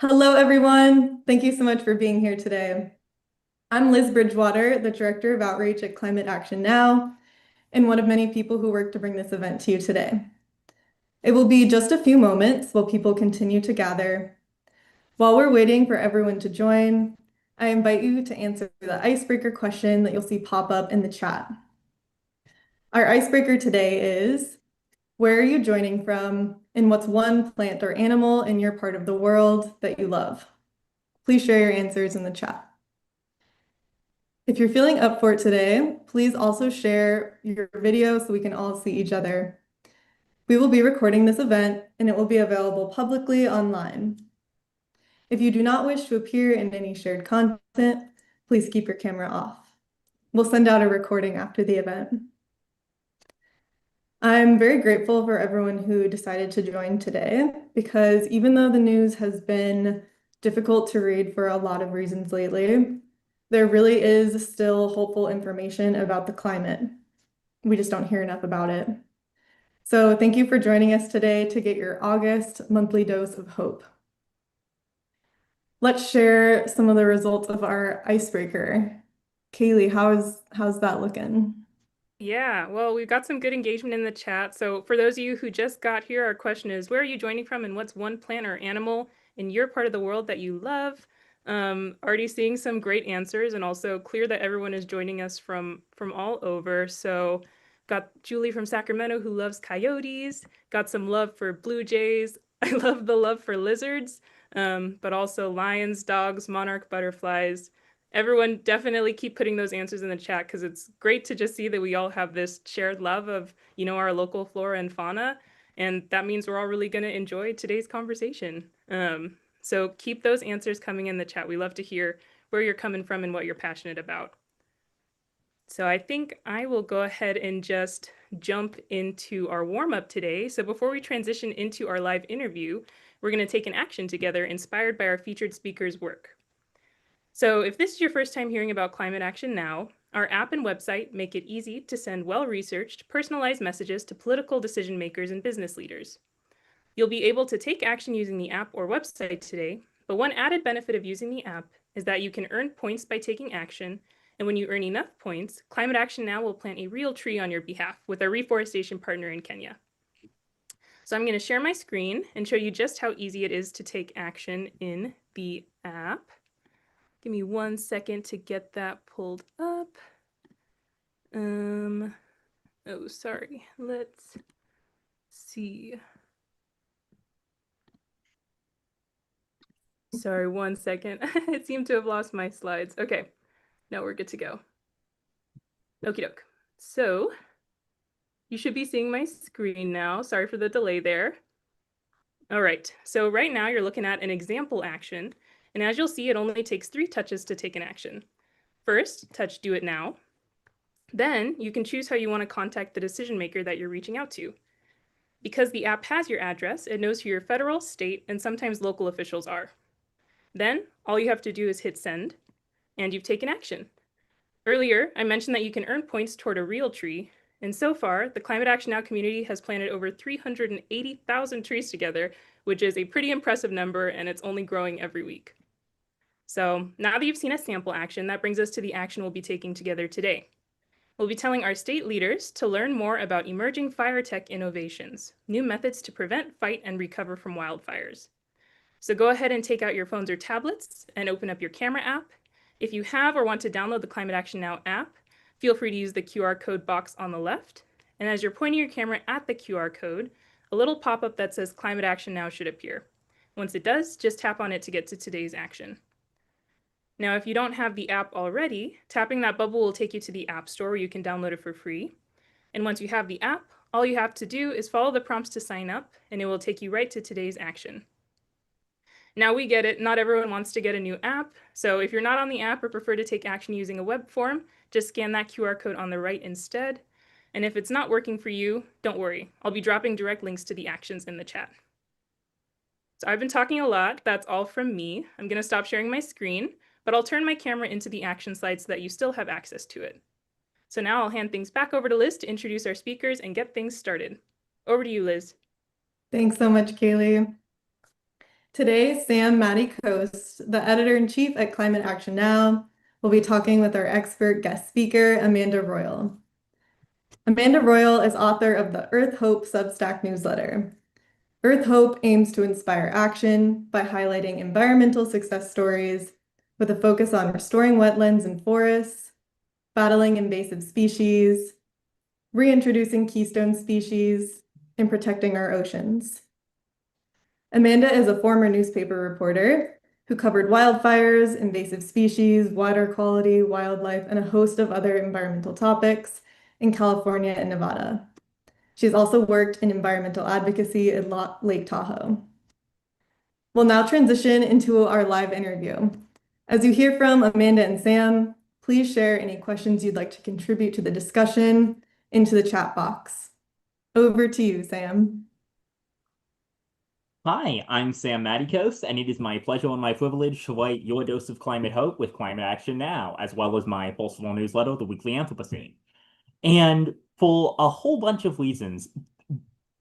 Hello, everyone. Thank you so much for being here today. I'm Liz Bridgewater, the Director of Outreach at Climate Action Now, and one of many people who work to bring this event to you today. It will be just a few moments while people continue to gather. While we're waiting for everyone to join, I invite you to answer the icebreaker question that you'll see pop up in the chat. Our icebreaker today is, where are you joining from, and what's one plant or animal in your part of the world that you love? Please share your answers in the chat. If you're feeling up for it today, please also share your video so we can all see each other. We will be recording this event and it will be available publicly online. If you do not wish to appear in any shared content, please keep your camera off. We'll send out a recording after the event. I'm very grateful for everyone who decided to join today because even though the news has been difficult to read for a lot of reasons lately, there really is still hopeful information about the climate. We just don't hear enough about it. So thank you for joining us today to get your August monthly dose of hope. Let's share some of the results of our icebreaker. Kaylee, how's that looking? Yeah, well, we've got some good engagement in the chat. So for those of you who just got here, our question is, where are you joining from and what's one plant or animal in your part of the world that you love? Already seeing some great answers and also clear that everyone is joining us from all over. So got Julie from Sacramento who loves coyotes, got some love for blue jays. I love the love for lizards, but also lions, dogs, monarch butterflies. Everyone definitely keep putting those answers in the chat because it's great to just see that we all have this shared love of, our local flora and fauna. And that means we're all really going to enjoy today's conversation. So keep those answers coming in the chat. We love to hear where you're coming from and what you're passionate about. So I think I will go ahead and just jump into our warm-up today. So before we transition into our live interview, we're going to take an action together inspired by our featured speaker's work. So if this is your first time hearing about Climate Action Now, our app and website make it easy to send well-researched, personalized messages to political decision makers and business leaders. You'll be able to take action using the app or website today, but one added benefit of using the app is that you can earn points by taking action, and when you earn enough points, Climate Action Now will plant a real tree on your behalf with our reforestation partner in Kenya. So I'm going to share my screen and show you just how easy it is to take action in the app. Give me 1 second to get that pulled up. Oh, sorry. Let's see. Sorry, 1 second. It seemed to have lost my slides. Okay, now we're good to go. Okie doke. So you should be seeing my screen now. Sorry for the delay there. All right, so right now you're looking at an example action. And as you'll see, it only takes 3 touches to take an action. First, touch Do It Now. Then you can choose how you want to contact the decision maker that you're reaching out to. Because the app has your address, it knows who your federal, state, and sometimes local officials are. Then all you have to do is hit send, and you've taken action. Earlier, I mentioned that you can earn points toward a real tree, and so far, the Climate Action Now community has planted over 380,000 trees together, which is a pretty impressive number, and it's only growing every week. So now that you've seen a sample action, that brings us to the action we'll be taking together today. We'll be telling our state leaders to learn more about emerging fire tech innovations, new methods to prevent, fight, and recover from wildfires. So go ahead and take out your phones or tablets and open up your camera app. If you have or want to download the Climate Action Now app, feel free to use the QR code box on the left. And as you're pointing your camera at the QR code, a little pop-up that says Climate Action Now should appear. Once it does, just tap on it to get to today's action. Now, if you don't have the app already, tapping that bubble will take you to the App Store where you can download it for free. And once you have the app, all you have to do is follow the prompts to sign up, and it will take you right to today's action. Now we get it, not everyone wants to get a new app, so if you're not on the app or prefer to take action using a web form, just scan that QR code on the right instead. And if it's not working for you, don't worry, I'll be dropping direct links to the actions in the chat. So I've been talking a lot, that's all from me. I'm gonna stop sharing my screen, but I'll turn my camera into the action slide so that you still have access to it. So now I'll hand things back over to Liz to introduce our speakers and get things started. Over to you, Liz. Thanks so much, Kaylee. Today, Sam Matey Coast, the editor-in-chief at Climate Action Now, will be talking with our expert guest speaker, Amanda Royal. Amanda Royal is author of the Earth Hope Substack newsletter. Earth Hope aims to inspire action by highlighting environmental success stories with a focus on restoring wetlands and forests, battling invasive species, reintroducing keystone species, and protecting our oceans. Amanda is a former newspaper reporter who covered wildfires, invasive species, water quality, wildlife, and a host of other environmental topics in California and Nevada. She's also worked in environmental advocacy at Lake Tahoe. We'll now transition into our live interview. As you hear from Amanda and Sam, please share any questions you'd like to contribute to the discussion into the chat box. Over to you, Sam. Hi, I'm Sam Matty, and it is my pleasure and my privilege to write your dose of climate hope with Climate Action Now, as well as my personal newsletter, The Weekly Anthropocene. And for a whole bunch of reasons,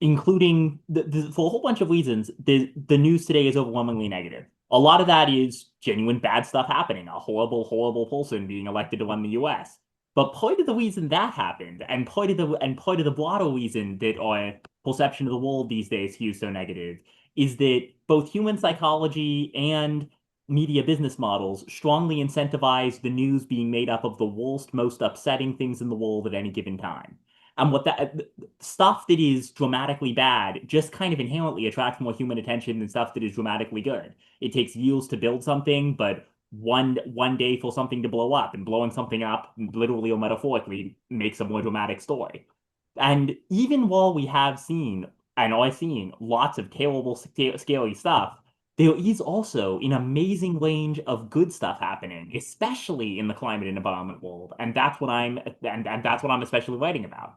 including for a whole bunch of reasons, the news today is overwhelmingly negative. A lot of that is genuine bad stuff happening, a horrible, horrible person being elected to run the US. But part of the reason that happened, and part of the broader reason that our perception of the world these days is so negative, is that both human psychology and media business models strongly incentivize the news being made up of the worst, most upsetting things in the world at any given time. And what that stuff that is dramatically bad just kind of inherently attracts more human attention than stuff that is dramatically good. It takes years to build something, but one day for something to blow up, and blowing something up, literally or metaphorically, makes a more dramatic story. And even while we have seen and are seeing lots of terrible, scary stuff, there is also an amazing range of good stuff happening, especially in the climate and environment world, and that's what I'm especially writing about.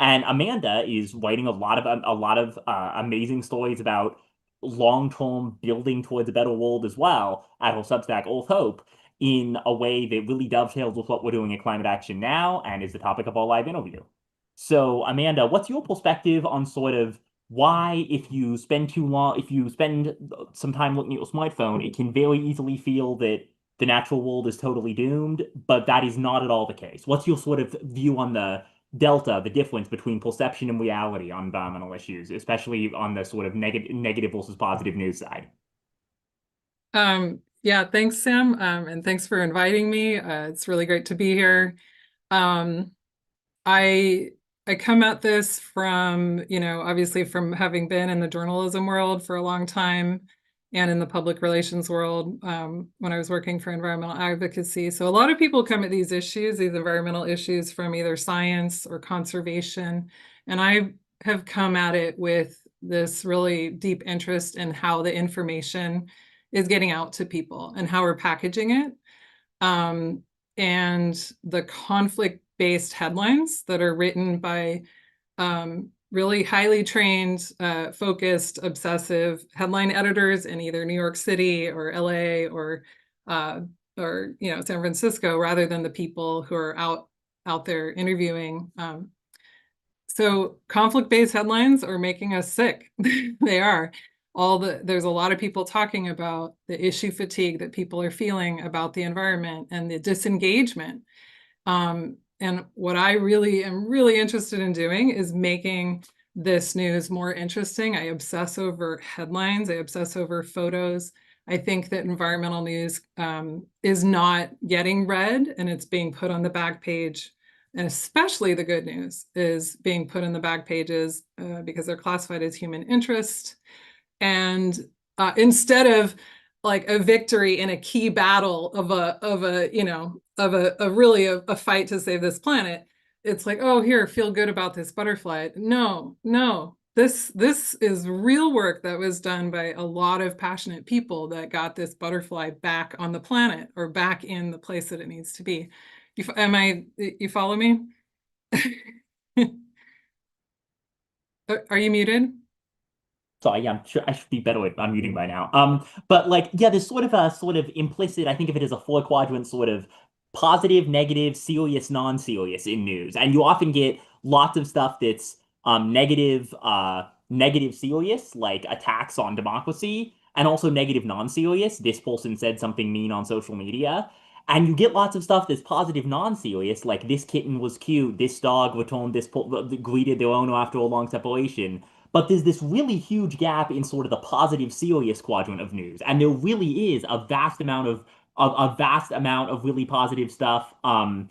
And Amanda is writing a lot of amazing stories about long-term building towards a better world as well at her Substack Earth Hope in a way that really dovetails with what we're doing at Climate Action Now and is the topic of our live interview. So, Amanda, what's your perspective on sort of why, if you spend some time looking at your smartphone, it can very easily feel that the natural world is totally doomed, but that is not at all the case. What's your sort of view on the difference between perception and reality on environmental issues, especially on the sort of negative versus positive news side? Yeah, thanks, Sam, and thanks for inviting me. It's really great to be here. I come at this from, obviously from having been in the journalism world for a long time and in the public relations world when I was working for environmental advocacy. So a lot of people come at these environmental issues, from either science or conservation. And I have come at it with this really deep interest in how the information is getting out to people and how we're packaging it. And the conflict-based headlines that are written by really highly trained, focused, obsessive headline editors in either New York City or LA or San Francisco, rather than the people who are out there interviewing. So conflict-based headlines are making us sick. They are. There's a lot of people talking about the issue fatigue that people are feeling about the environment and the disengagement. And what I really am interested in doing is making this news more interesting. I obsess over headlines. I obsess over photos. I think that environmental news is not getting read, and it's being put on the back page. And especially the good news is being put on the back pages because they're classified as human interest. And instead of like a victory in a key battle of a fight to save this planet, it's like, oh, here, feel good about this butterfly. No, this is real work that was done by a lot of passionate people that got this butterfly back on the planet, or back in the place that it needs to be. You follow me? Are you muted? Sorry, yeah, I'm sure I should be better at unmuting by now. But like, yeah, there's sort of implicit, I think of it as a four quadrant sort of positive, negative, serious, non-serious in news. And you often get lots of stuff that's negative, serious, like attacks on democracy, and also negative non-serious. This person said something mean on social media. And you get lots of stuff that's positive non-serious, like this kitten was cute, this dog returned greeted their owner after a long separation. But there's this really huge gap in sort of the positive serious quadrant of news. And there really is a vast amount of really positive stuff, a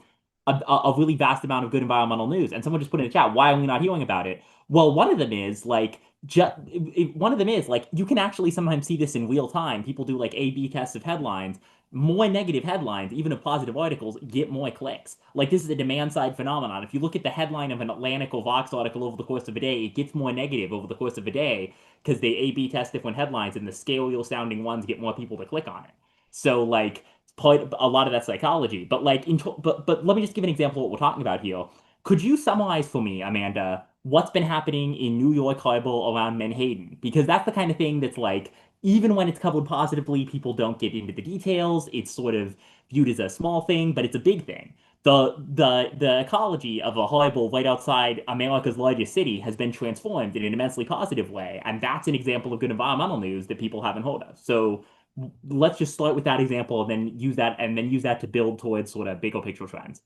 really vast amount of good environmental news. And someone just put in the chat, why are we not hearing about it? Well, one of them is like you can actually sometimes see this in real time. People do like A/B tests of headlines. More negative headlines, even of positive articles, get more clicks. Like this is a demand side phenomenon. If you look at the headline of an Atlantic or Vox article over the course of a day, it gets more negative over the course of a day because they A/B test different headlines, and the scarier sounding ones get more people to click on it. So like a lot of that psychology. But but let me just give an example of what we're talking about here. Could you summarize for me, Amanda, what's been happening in New York Harbor around Manhattan? Because that's the kind of thing that's like, even when it's covered positively, people don't get into the details. It's sort of viewed as a small thing, but it's a big thing. The ecology of a harbor right outside America's largest city has been transformed in an immensely positive way, and that's an example of good environmental news that people haven't heard of. So let's just start with that example and then use that to build towards sort of bigger picture trends.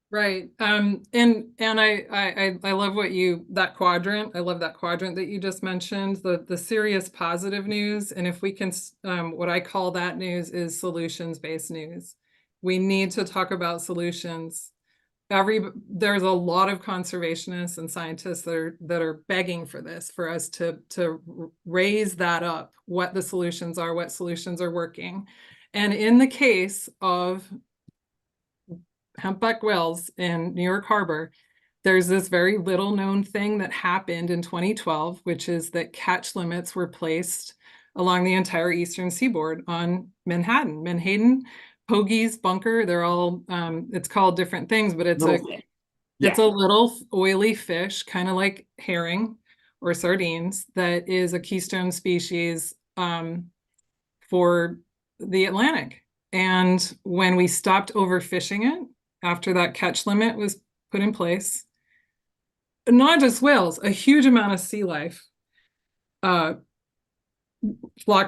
Right. And I love that quadrant. I love that quadrant that you just mentioned, the serious positive news. And if we can, what I call that news is solutions-based news. We need to talk about solutions. There's a lot of conservationists and scientists that are begging for this, for us to raise that up, what the solutions are, what solutions are working. And in the case of humpback whales in New York Harbor, there's this very little known thing that happened in 2012, which is that catch limits were placed along the entire eastern seaboard on Manhattan, Pogey's Bunker. They're all, it's called different things, but it's a little oily fish, kind of like herring or sardines, that is a keystone species for the Atlantic. And when we stopped overfishing it, after that catch limit was put in place, not just whales, a huge amount of sea life flocked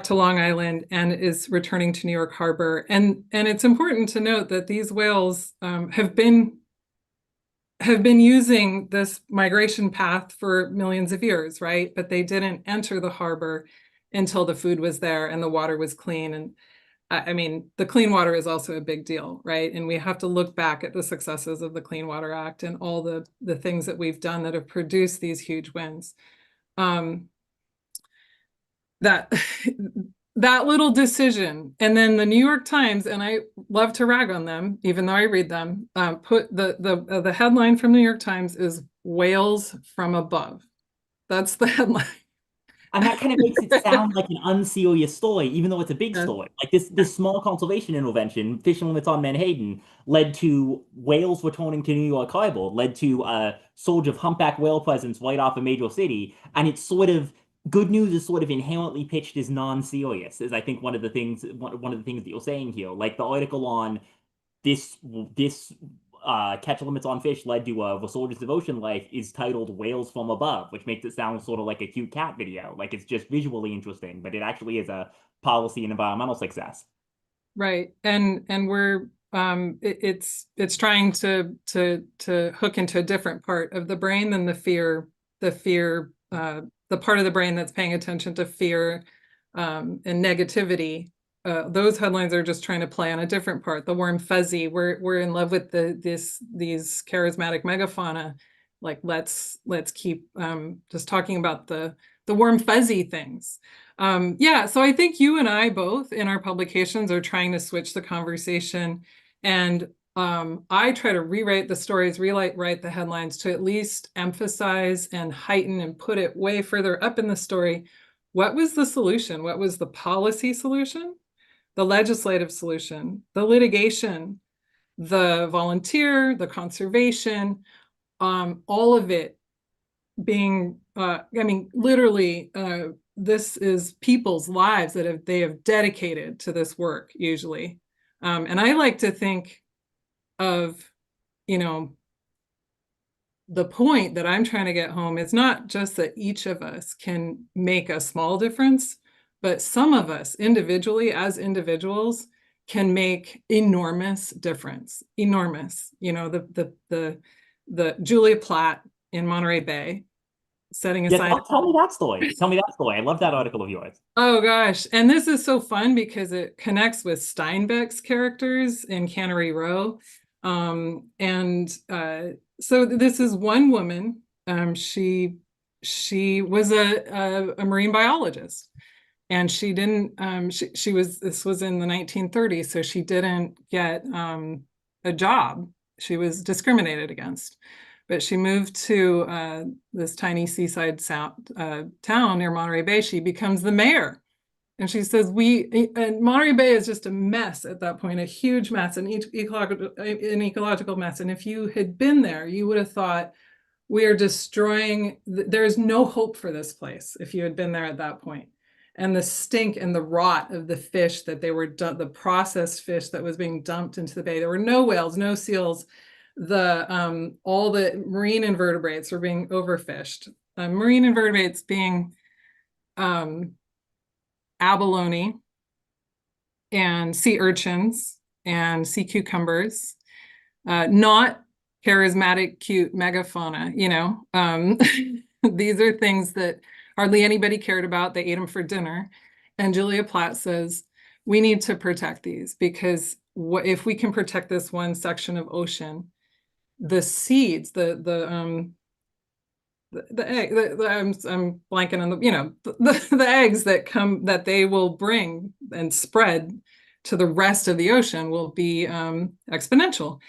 to Long Island and is returning to New York Harbor. And it's important to note that these whales have been using this migration path for millions of years, right? But they didn't enter the harbor until the food was there and the water was clean. And I mean, the clean water is also a big deal, right? And we have to look back at the successes of the Clean Water Act and all the things that we've done that have produced these huge wins. That little decision, and then the New York Times, and I love to rag on them, even though I read them, put the headline from the New York Times is "Whales from Above." That's the headline. And that kind of makes it sound like an unserious story, even though it's a big story. Like this small conservation intervention, fishing limits on Manhattan, led to whales returning to New York Harbor, led to a surge of humpback whale presence right off a major city. And it's sort of good news is sort of inherently pitched as non-serious, is I think one of the things that you're saying here. Like the article on this catch limits on fish led to a resurgence of ocean life is titled Whales from Above, which makes it sound sort of like a cute cat video. Like it's just visually interesting, but it actually is a policy and environmental success. Right. And we're it's trying to hook into a different part of the brain than the part of the brain that's paying attention to fear and negativity. Those headlines are just trying to play on a different part. The warm fuzzy, we're in love with these charismatic megafauna. Like let's keep just talking about the warm fuzzy things. Yeah, so I think you and I both in our publications are trying to switch the conversation, and I try to rewrite the stories, rewrite the headlines to at least emphasize and heighten and put it way further up in the story. What was the solution? What was the policy solution? The legislative solution, the litigation, the volunteer, the conservation, all of it being, I mean, literally, this is people's lives that they have dedicated to this work usually. And I like to think of, the point that I'm trying to get home is not just that each of us can make a small difference, but some of us individually, as individuals, can make enormous difference. Enormous. You know, the Julia Platt in Monterey Bay setting Yeah, aside. tell me that story. Tell me that story. I love that article of yours. Oh gosh. And this is so fun because it connects with Steinbeck's characters in Cannery Row. So this is one woman. She was a marine biologist, and she didn't she was this was in the 1930s, so she didn't get a job. She was discriminated against. But she moved to this tiny seaside town near Monterey Bay. She becomes the mayor. And she says, and Monterey Bay is just a mess at that point, a huge mess, an ecological mess. And if you had been there, you would have thought, we are destroying, there's no hope for this place if you had been there at that point. And the stink and the rot of the fish that they were, the processed fish that was being dumped into the bay. There were no whales, no seals. All the marine invertebrates were being overfished. Marine invertebrates being abalone and sea urchins and sea cucumbers, not charismatic, cute megafauna, you know. These are things that hardly anybody cared about. They ate them for dinner. And Julia Platt says, we need to protect these, because if we can protect this one section of ocean, the seeds, the egg, I'm blanking on the eggs that they will bring and spread to the rest of the ocean will be exponential.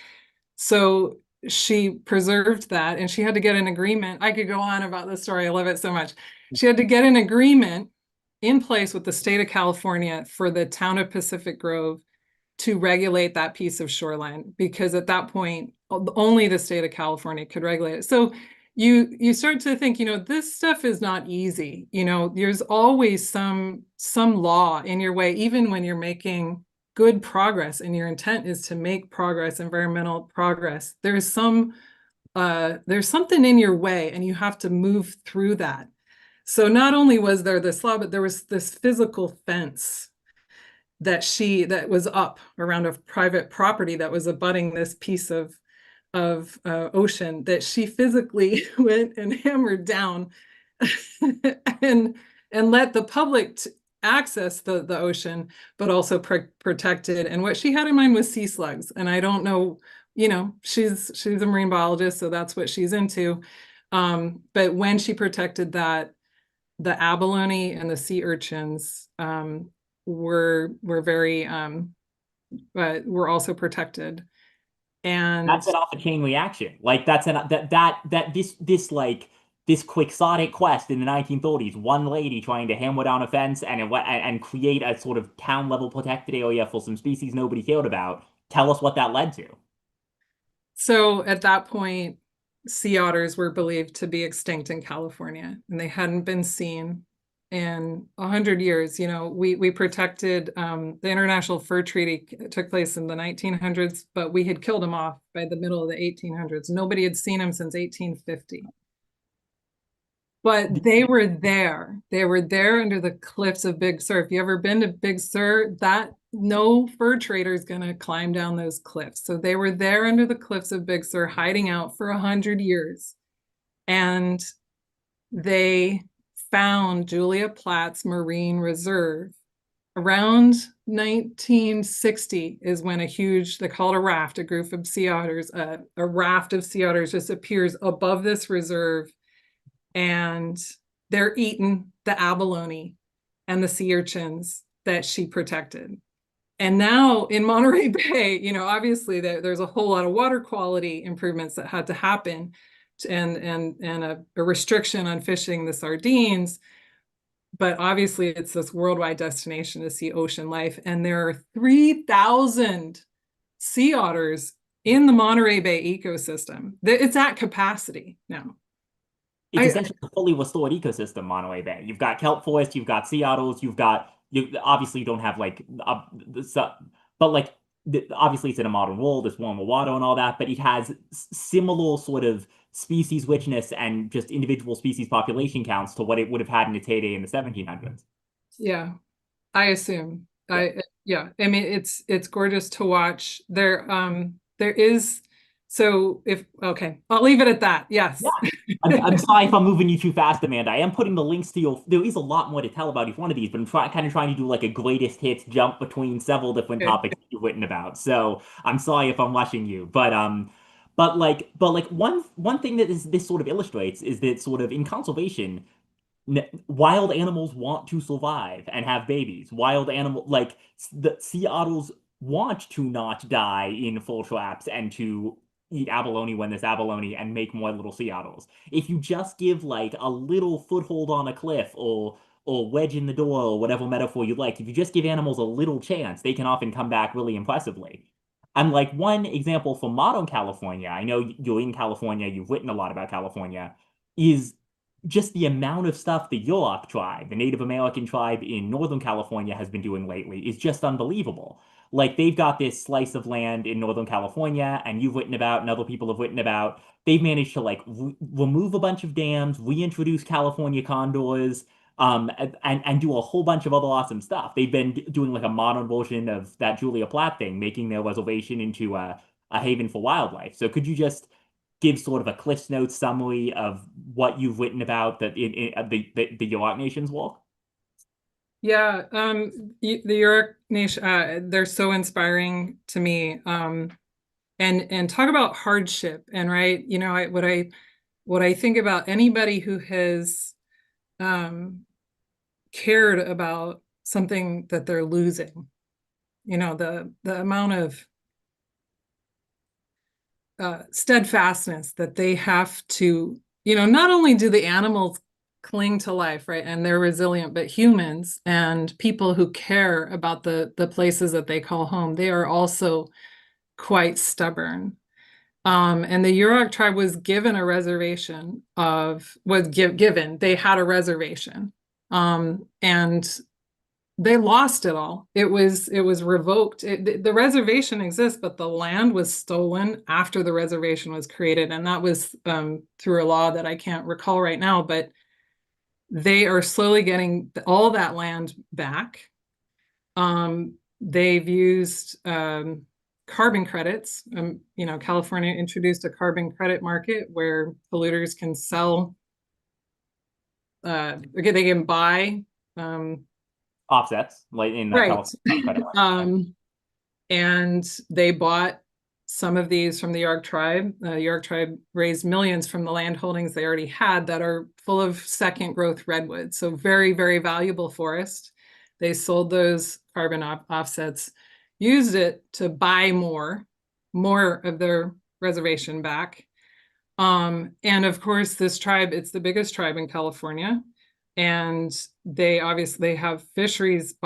So she preserved that, and she had to get an agreement. I could go on about this story. I love it so much. She had to get an agreement in place with the state of California for the town of Pacific Grove to regulate that piece of shoreline, because at that point, only the state of California could regulate it. So you start to think, this stuff is not easy. There's always some law in your way, even when you're making good progress and your intent is to make progress, environmental progress. There's something in your way, and you have to move through that. So not only was there this law, but there was this physical fence that was up around a private property that was abutting this piece of ocean that she physically went and hammered down and let the public access the ocean, but also protected. And what she had in mind was sea slugs. And I don't know, she's a marine biologist, so that's what she's into. But when she protected that, the abalone and the sea urchins were also protected. And that's an off the chain reaction. Like that's this quixotic quest in the 1930s, one lady trying to hammer down a fence and create a sort of town level protected area for some species nobody cared about. Tell us what that led to. So at that point, sea otters were believed to be extinct in California, and they hadn't been seen in 100 years. We protected the International Fur Treaty took place in the 1900s, but we had killed them off by the middle of the 1800s. Nobody had seen them since 1850. But they were there. They were there under the cliffs of Big Sur. If you ever been to Big Sur, no fur trader is going to climb down those cliffs. So they were there under the cliffs of Big Sur, hiding out for 100 years. And they found Julia Platt's marine reserve. Around 1960 is when they call it a raft, a group of sea otters, a raft of sea otters just appears above this reserve. And they're eating the abalone and the sea urchins that she protected. And now in Monterey Bay, obviously there's a whole lot of water quality improvements that had to happen, and a restriction on fishing the sardines. But obviously it's this worldwide destination to see ocean life. And there are 3,000 sea otters in the Monterey Bay ecosystem. It's at capacity now. It's essentially a fully restored ecosystem, Monterey Bay. You've got kelp forest, you've got sea otters, you obviously don't have obviously it's in a modern world, it's warmer water and all that, but it has similar sort of species richness and just individual species population counts to what it would have had in its heyday in the 1700s. Yeah, I assume. Yeah. Yeah, I mean it's gorgeous to watch. There is, so if okay, I'll leave it at that. Yeah. Yes. I'm sorry if I'm moving you too fast, Amanda. I am putting the links to your. There is a lot more to tell about each one of these, but I'm kind of trying to do like a greatest hits jump between several different Okay. topics you've written about. So I'm sorry if I'm rushing you, but one thing that this sort of illustrates is that sort of in conservation, wild animals want to survive and have babies. Wild animal like the sea otters want to not die in full traps and to eat abalone when there's abalone and make more little sea otters. If you just give like a little foothold on a cliff or wedge in the door or whatever metaphor you like, if you just give animals a little chance, they can often come back really impressively. And like one example from modern California, I know you're in California, you've written a lot about California, is just the amount of stuff the Yurok tribe, the Native American tribe in Northern California, has been doing lately is just unbelievable. Like they've got this slice of land in Northern California, and you've written about, and other people have written about. They've managed to like remove a bunch of dams, reintroduce California condors, and do a whole bunch of other awesome stuff. They've been doing like a modern version of that Julia Platt thing, making their reservation into a haven for wildlife. So could you just give sort of a Cliff's Notes summary of what you've written about that in the Yurok Nation's work? Yeah, the Yurok Nation, they're so inspiring to me. And talk about hardship, and right, you know, what I think about anybody who has cared about something that they're losing, you know, the amount of steadfastness that they have to, you know, not only do the animals cling to life, right, and they're resilient, but humans and people who care about the places that they call home, they are also quite stubborn. And the Yurok tribe was given a reservation given, they had a reservation. And they lost it all. It was revoked. The reservation exists, but the land was stolen after the reservation was created, and that was through a law that I can't recall right now. But they are slowly getting all that land back. They've used carbon credits. You know, California introduced a carbon credit market where polluters can sell. They can buy. Offsets, like in that Right. California credit line. And they bought some of these from the Yurok tribe. The Yurok tribe raised millions from the land holdings they already had that are full of second growth redwood. So very, very valuable forest. They sold those carbon offsets, used it to buy more of their reservation back. And of course, this tribe, it's the biggest tribe in California. And they obviously have fisheries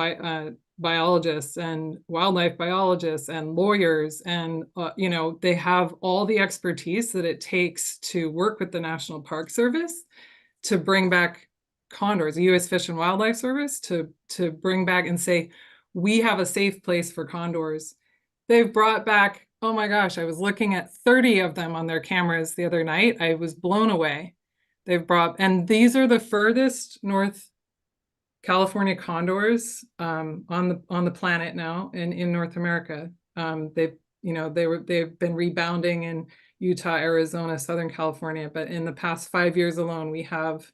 biologists and wildlife biologists and lawyers. And, you know, they have all the expertise that it takes to work with the National Park Service to bring back condors, the U.S. Fish and Wildlife Service, to bring back and say, we have a safe place for condors. They've brought back, oh my gosh, I was looking at 30 of them on their cameras the other night. I was blown away. They've brought, and these are the furthest north California condors on the planet now in North America. They've, you know, they've been rebounding in Utah, Arizona, Southern California, but in the past 5 years alone, we have,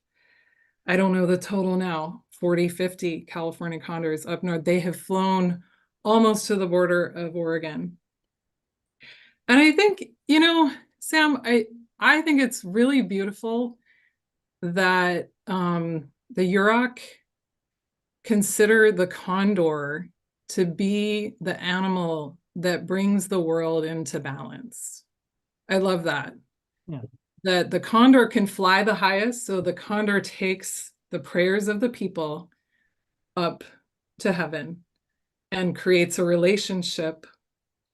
I don't know the total now, 40, 50 California condors up north. They have flown almost to the border of Oregon. And I think, you know, Sam, I think it's really beautiful that the Yurok consider the condor to be the animal that brings the world into balance. I love that. Yeah. That the condor can fly the highest, so the condor takes the prayers of the people up to heaven and creates a relationship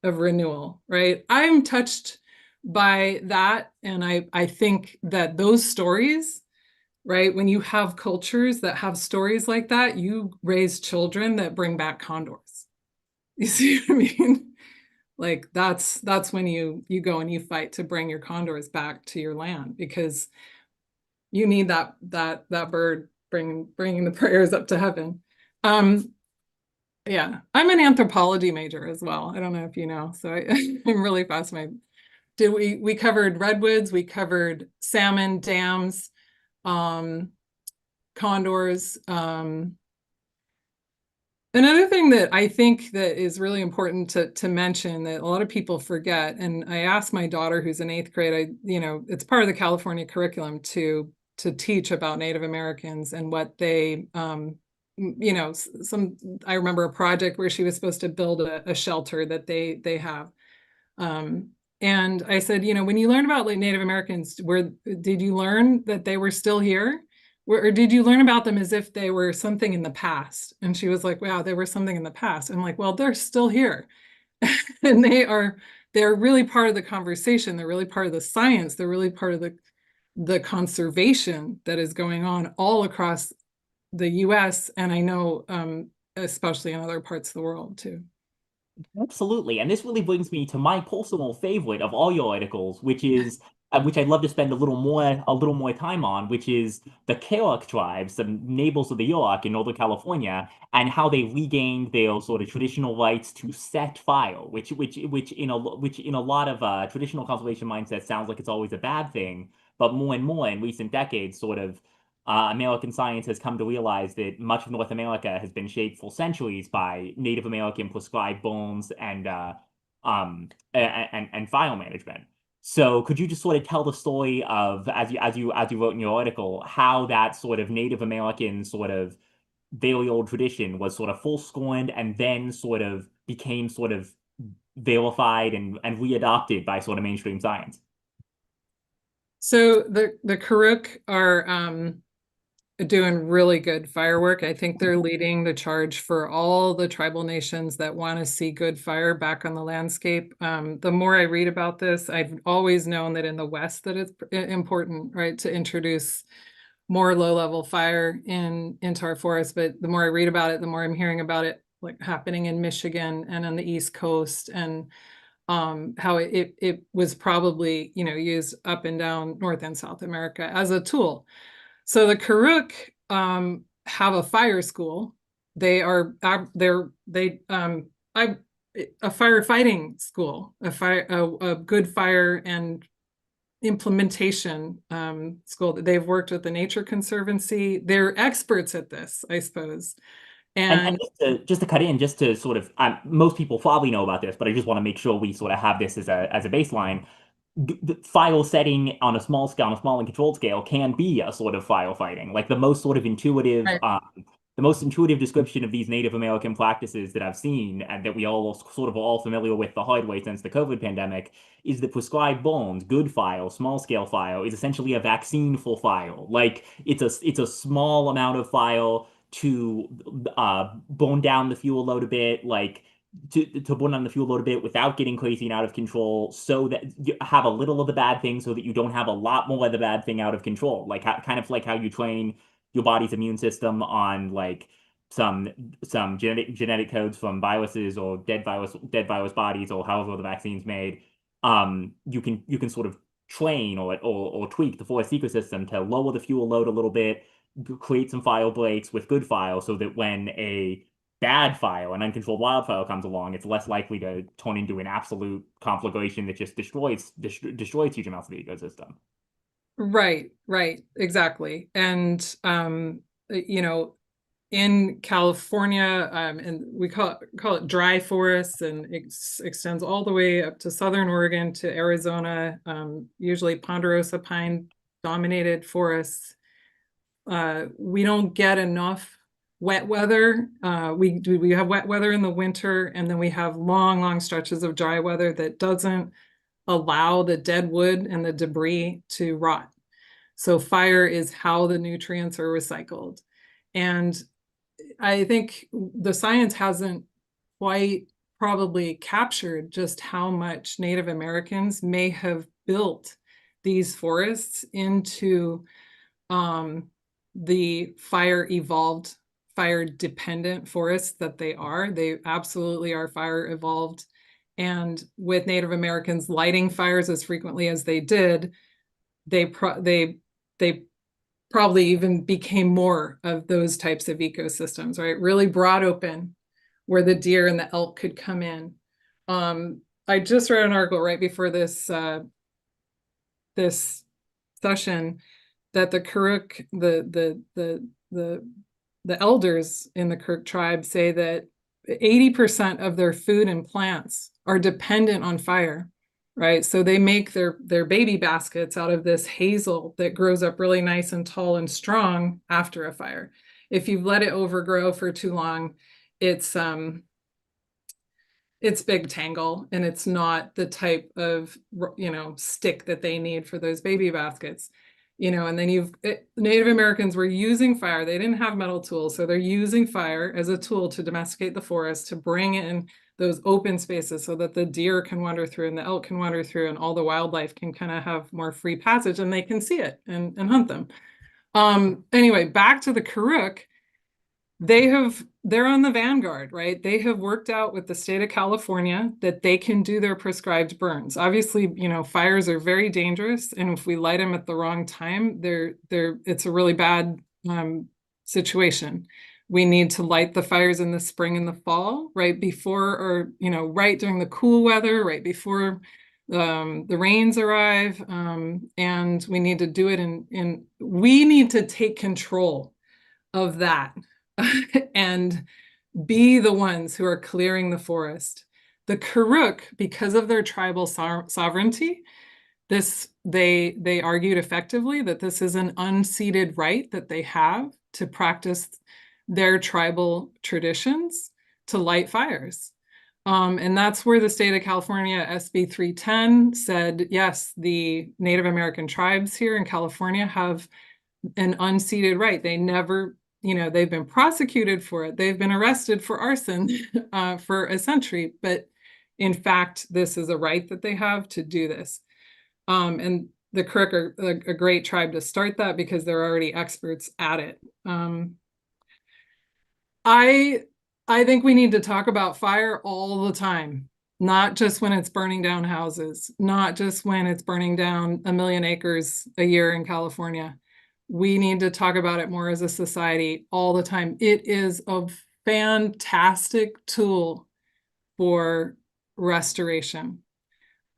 of renewal, right? I'm touched by that. And I think that those stories, right, when you have cultures that have stories like that, you raise children that bring back condors. You see what I mean? Like that's when you go and you fight to bring your condors back to your land, because you need that bird bringing the prayers up to heaven. Yeah, I'm an anthropology major as well. I don't know if you know, so I'm really fascinated. We covered redwoods, we covered salmon dams, condors. Another thing that I think that is really important to mention that a lot of people forget, and I asked my daughter who's in 8th grade, it's part of the California curriculum to teach about Native Americans and what they, I remember a project where she was supposed to build a shelter that they have. And I said, when you learn about like Native Americans, did you learn that they were still here? Or did you learn about them as if they were something in the past? And she was like, wow, they were something in the past. I'm like, well, they're still here. And they're really part of the conversation. They're really part of the science. They're really part of the conservation that is going on all across the US. And I know especially in other parts of the world too. Absolutely. And this really brings me to my personal favorite of all your articles, which is which I'd love to spend a little more time on, which is the Keok tribes, the neighbors of the Yurok in Northern California, and how they regained their sort of traditional rights to set fire, which in a lot of traditional conservation mindsets sounds like it's always a bad thing, but more and more in recent decades, sort of American science has come to realize that much of North America has been shaped for centuries by Native American prescribed bones and file management. So could you just sort of tell the story of, as you wrote in your article, how that sort of Native American sort of very old tradition was sort of full scorned and then sort of became sort of vilified and readopted by sort of mainstream science? So the Karuk are doing really good firework. I think they're leading the charge for all the tribal nations that want to see good fire back on the landscape. The more I read about this, I've always known that in the West that it's important, right, to introduce more low-level fire into our forests. But the more I read about it, the more I'm hearing about it like happening in Michigan and on the East Coast, and how it was probably used up and down North and South America as a tool. So the Karuk have a fire school. They are a firefighting school, a good fire and implementation school. They've worked with the Nature Conservancy. They're experts at this, I suppose. And just to cut in, just to sort of, most people probably know about this, but I just want to make sure we sort of have this as a baseline. The file setting on a small scale, on a small and controlled scale, can be a sort of firefighting. Like the most sort of intuitive, Right. the most intuitive description of these Native American practices that I've seen and that we all sort of are all familiar with the hard way since the COVID pandemic is that prescribed bones, good file, small scale file, is essentially a vaccine for file. Like it's a small amount of file to bone down the fuel load a bit, like to burn on the fuel load a bit without getting crazy and out of control, so that you have a little of the bad thing, so that you don't have a lot more of the bad thing out of control. Like kind of like how you train your body's immune system on like some genetic codes from viruses or dead virus bodies or however the vaccine's made. You can sort of train or tweak the forest ecosystem to lower the fuel load a little bit, create some file breaks with good file, so that when a bad file, an uncontrolled wildfire comes along, it's less likely to turn into an absolute conflagration that just destroys huge amounts of the ecosystem. Right, exactly. And in California, and we call it dry forests, and it extends all the way up to southern Oregon to Arizona, usually ponderosa pine dominated forests. We don't get enough wet weather. We have wet weather in the winter, and then we have long stretches of dry weather that doesn't allow the dead wood and the debris to rot. So fire is how the nutrients are recycled. And I think the science hasn't quite probably captured just how much Native Americans may have built these forests into the fire evolved, fire dependent forests that they are. They absolutely are fire evolved. And with Native Americans lighting fires as frequently as they did, they probably even became more of those types of ecosystems, right? Really broad open where the deer and the elk could come in. I just read an article right before this this session that the Karuk, the elders in the Karuk tribe say that 80% of their food and plants are dependent on fire, right? So they make their baby baskets out of this hazel that grows up really nice and tall and strong after a fire. If you've let it overgrow for too long, it's big tangle, and it's not the type of, stick that they need for those baby baskets. And then Native Americans were using fire. They didn't have metal tools, so they're using fire as a tool to domesticate the forest, to bring in those open spaces so that the deer can wander through and the elk can wander through and all the wildlife can kind of have more free passage and they can see it and hunt them. Anyway, back to the Karuk. They're on the vanguard, right? They have worked out with the state of California that they can do their prescribed burns. Obviously, fires are very dangerous, and if we light them at the wrong time, it's a really bad situation. We need to light the fires in the spring and the fall, right before, or right during the cool weather, right before the rains arrive, and we need to do it we need to take control of that and be the ones who are clearing the forest. The Karuk, because of their tribal sovereignty, they argued effectively that this is an unceded right that they have to practice their tribal traditions to light fires. And that's where the state of California, SB 310, said, yes, the Native American tribes here in California have an unceded right. They never, they've been prosecuted for it. They've been arrested for arson for a century. But in fact, this is a right that they have to do this. And the Karuk are a great tribe to start that because they're already experts at it. I think we need to talk about fire all the time, not just when it's burning down houses, not just when it's burning down 1 million acres a year in California. We need to talk about it more as a society all the time. It is a fantastic tool for restoration.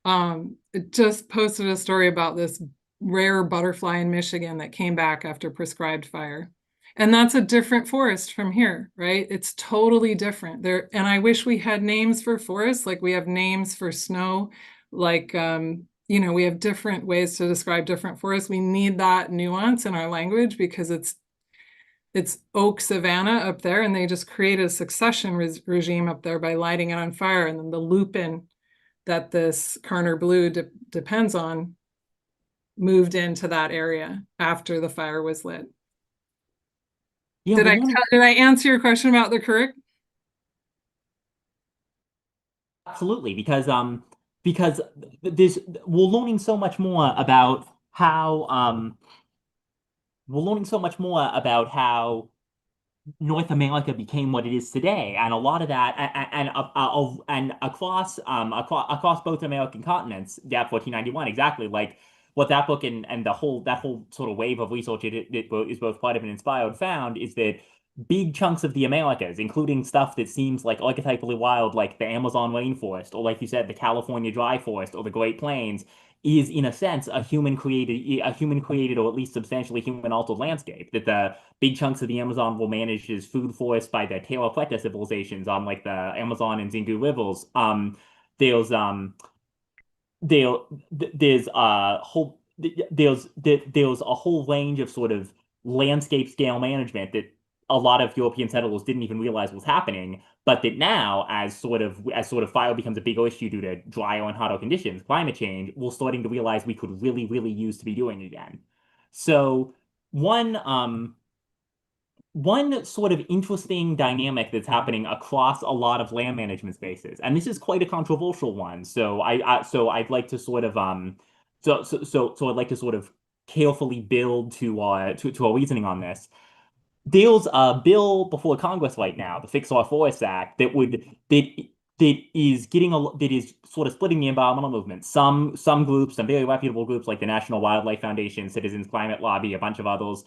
It just posted a story about this rare butterfly in Michigan that came back after prescribed fire. And that's a different forest from here, right? It's totally different there. And I wish we had names for forests, like we have names for snow, like, we have different ways to describe different forests. We need that nuance in our language because it's oak savanna up there, and they just created a succession regime up there by lighting it on fire. And then the lupin that this Karner blue depends on moved into that area after the fire was lit. Yeah, Did I answer your question about the Karuk? absolutely, because we're learning so much more about how North America became what it is today, and a lot of that, and across both American continents, yeah, 1491, exactly, like what that book and that whole sort of wave of research it is both part of and inspired found is that big chunks of the Americas, including stuff that seems like archetypally wild, like the Amazon rainforest, or like you said, the California dry forest, or the Great Plains, is in a sense a human created or at least substantially human altered landscape. That the big chunks of the Amazon were managed as food forests by the Terra Preta civilizations on like the Amazon and Xingu rivers. There's there there's a whole there's a whole range of sort of landscape scale management that a lot of European settlers didn't even realize was happening, but that now, as fire becomes a bigger issue due to drier and hotter conditions, climate change, we're starting to realize we could really, really use to be doing again. So one sort of interesting dynamic that's happening across a lot of land management spaces, and this is quite a controversial one. So I'd like to sort of I'd like to sort of carefully build to our reasoning on this. There's a bill before Congress right now, the Fix Our Forests Act, that that is sort of splitting the environmental movement. Some groups, some very reputable groups like the National Wildlife Foundation, Citizens Climate Lobby, a bunch of others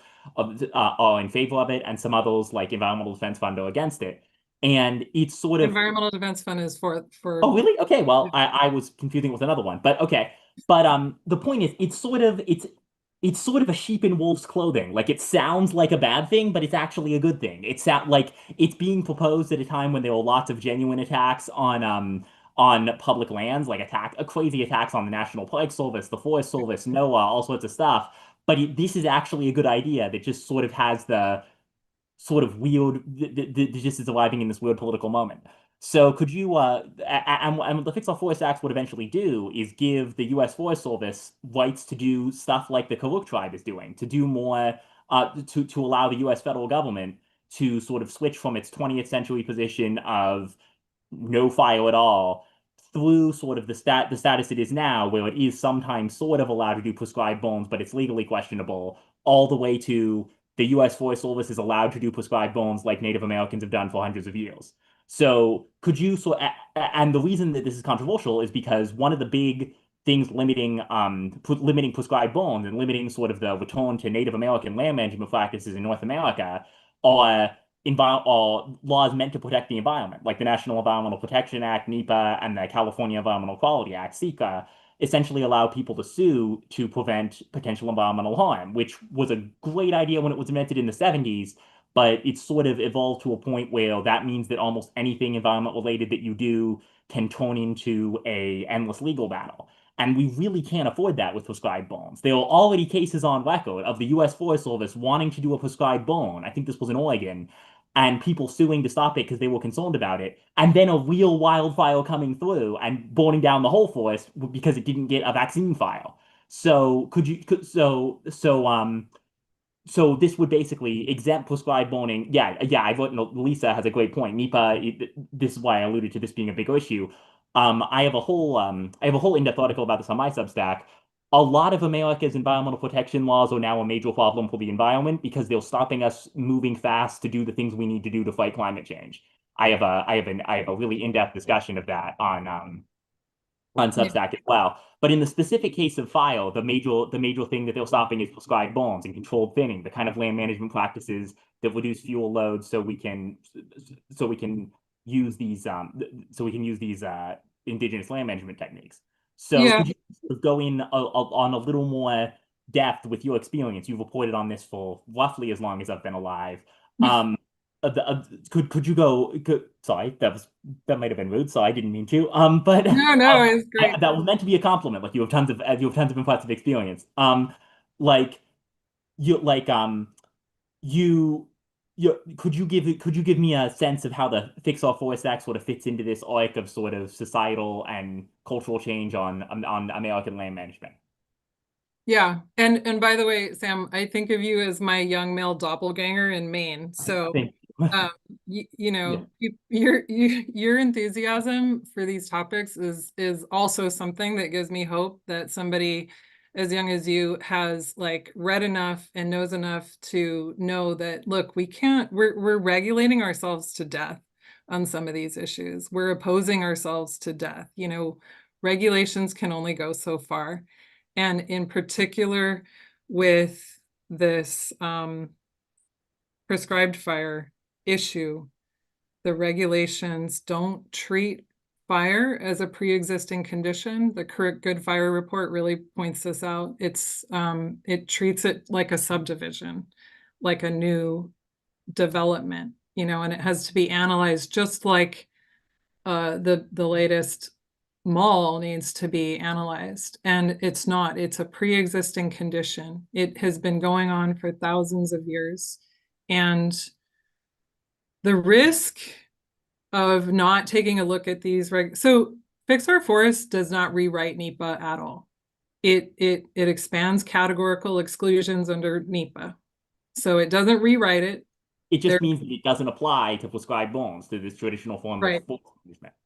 are in favor of it, and some others like Environmental Defense Fund are against it. And it's sort of Environmental Defense Fund is for Oh, really? Okay, well, I was confusing with another one, but okay. But the point is, it's sort of a sheep in wolf's clothing. Like it sounds like a bad thing, but it's actually a good thing. It sound like it's being proposed at a time when there were lots of genuine attacks on public lands, like crazy attacks on the National Park Service, the Forest Service, NOAA, all sorts of stuff. But this is actually a good idea that just sort of has the sort of weird, just is arriving in this weird political moment. So could you, and what the Fix Our Forest Acts would eventually do is give the U.S. Forest Service rights to do stuff like the Karuk tribe is doing, to do more, to allow the U.S. federal government to sort of switch from its 20th century position of no fire at all through sort of the status it is now, where it is sometimes sort of allowed to do prescribed bones, but it's legally questionable, all the way to the U.S. Forest Service is allowed to do prescribed bones like Native Americans have done for hundreds of years. So could you and the reason that this is controversial is because one of the big things limiting prescribed bones and limiting sort of the return to Native American land management practices in North America are laws meant to protect the environment, like the National Environmental Protection Act, NEPA, and the California Environmental Quality Act, SEQA, essentially allow people to sue to prevent potential environmental harm, which was a great idea when it was invented in the 70s, but it's sort of evolved to a point where that means that almost anything environment related that you do can turn into a endless legal battle. And we really can't afford that with prescribed bones. There are already cases on record of the U.S. Forest Service wanting to do a prescribed bone. I think this was in Oregon, and people suing to stop it because they were concerned about it, and then a real wildfire coming through and burning down the whole forest because it didn't get a vaccine file. So so this would basically exempt prescribed burning. Yeah, I've written, Lisa has a great point. NEPA, this is why I alluded to this being a big issue. I have a whole in-depth article about this on my Substack. A lot of America's environmental protection laws are now a major problem for the environment because they're stopping us moving fast to do the things we need to do to fight climate change. I have a really in-depth discussion of that on Substack as well. But in the specific case of file, the major thing that they're stopping is prescribed bones and controlled thinning, the kind of land management practices that reduce fuel loads, so we can use these indigenous land management techniques. So Yeah. could you sort of go in on a little more depth with your experience? You've reported on this for roughly as long as I've been alive. Could you go? Sorry, that might have been rude. So I didn't mean to. But No, it's great. that was meant to be a compliment. Like you have tons of impressive experience. Like you like you could you give me a sense of how the Fix Our Forest Act sort of fits into this arc of sort of societal and cultural change on American land management? Yeah. And by the way, Sam, I think of you as my young male doppelganger in Maine. So Thank you. you know, your enthusiasm for these topics is also something that gives me hope that somebody as young as you has like read enough and knows enough to know that, look, we're regulating ourselves to death on some of these issues. We're opposing ourselves to death. You know, regulations can only go so far. And in particular with this prescribed fire issue, the regulations don't treat fire as a pre-existing condition. The current Good Fire Report really points this out. It treats it like a subdivision, like a new development, you know, and it has to be analyzed just like the latest mall needs to be analyzed. And it's not, it's a pre-existing condition. It has been going on for thousands of years. And the risk of not taking a look at these so Fix Our Forest does not rewrite NEPA at all. It expands categorical exclusions under NEPA. So it doesn't rewrite it. It just means that it doesn't apply to prescribed bones, to this traditional form of forest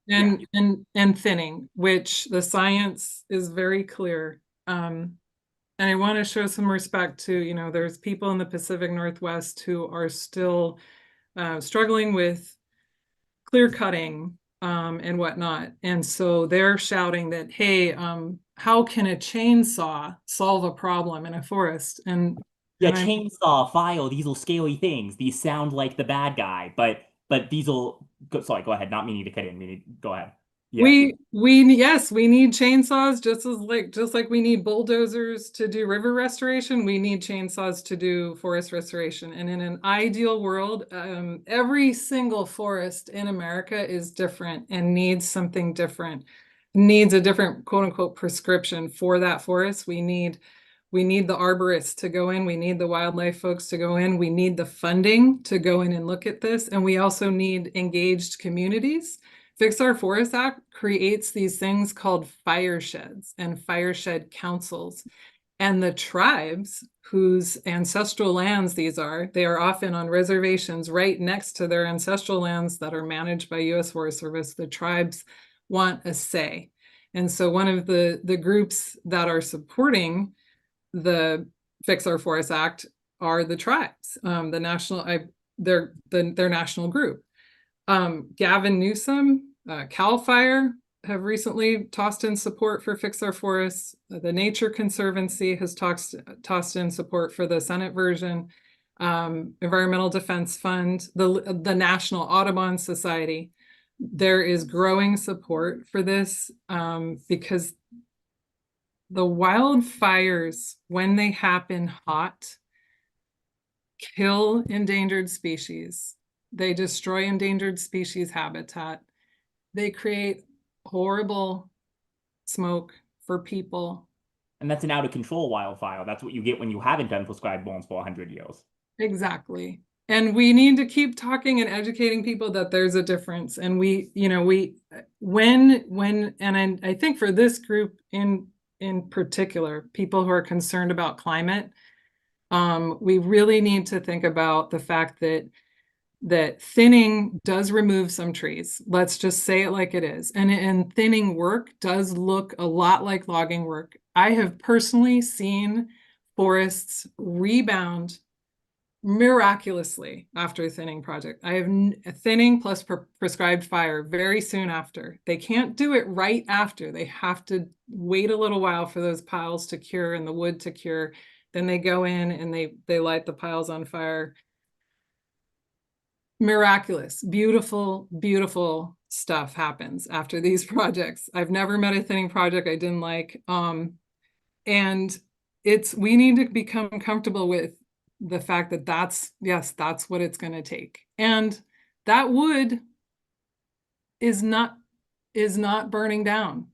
management. And thinning, which the science is very clear. And I want to show some respect to, you know, there's people in the Pacific Northwest who are still struggling with clear cutting and whatnot. And so they're shouting that, hey, how can a chainsaw solve a problem in a forest? Yeah, and I'm chainsaw, file, these will scaly things. These sound like the bad guy, but these will sorry, go ahead. Not meaning to cut in. Go ahead. Yeah. yes, we need chainsaws just like we need bulldozers to do river restoration. We need chainsaws to do forest restoration. And in an ideal world, every single forest in America is different and needs something different, needs a different quote unquote prescription for that forest. We need the arborists to go in. We need the wildlife folks to go in. We need the funding to go in and look at this. And we also need engaged communities. Fix Our Forest Act creates these things called firesheds and fireshed councils. And the tribes whose ancestral lands these are, they are often on reservations right next to their ancestral lands that are managed by U.S. Forest Service. The tribes want a say. And so one of the groups that are supporting the Fix Our Forest Act are the tribes, their national group. Gavin Newsom, CAL FIRE have recently tossed in support for Fix Our Forests. The Nature Conservancy has tossed in support for the Senate version. Environmental Defense Fund, the National Audubon Society. There is growing support for this because the wildfires, when they happen hot, kill endangered species. They destroy endangered species habitat. They create horrible smoke for people. And that's an out of control wildfire. That's what you get when you haven't done prescribed bonds for 100 years. Exactly. And we need to keep talking and educating people that there's a difference. And I think for this group in particular, people who are concerned about climate, we really need to think about the fact that thinning does remove some trees. Let's just say it like it is. And thinning work does look a lot like logging work. I have personally seen forests rebound miraculously after a thinning project. I have thinning plus prescribed fire very soon after. They can't do it right after. They have to wait a little while for those piles to cure and the wood to cure. Then they go in and they light the piles on fire. Miraculous, beautiful, beautiful stuff happens after these projects. I've never met a thinning project I didn't like. And we need to become comfortable with the fact that that's what it's going to take. And that wood is not burning down.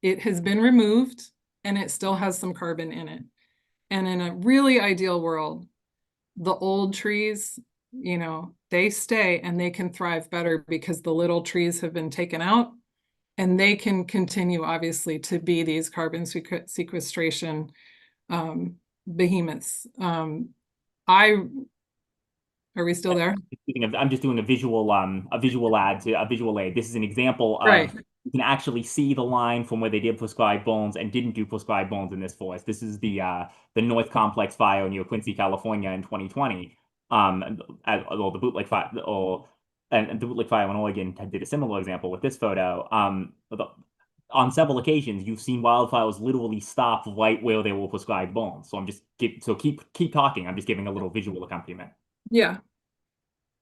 It has been removed and it still has some carbon in it. And in a really ideal world, the old trees, they stay and they can thrive better because the little trees have been taken out and they can continue obviously to be these carbon sequestration behemoths. Are we still there? I'm just doing a visual aid. This is an example of Right. you can actually see the line from where they did prescribed bones and didn't do prescribed bones in this forest. This is the North Complex fire near Quincy, California in 2020. Or the bootleg fire, and the bootleg fire in Oregon did a similar example with this photo. On several occasions, you've seen wildfires literally stop right where they will prescribed bones. So keep talking. I'm just giving a little visual accompaniment. Yeah.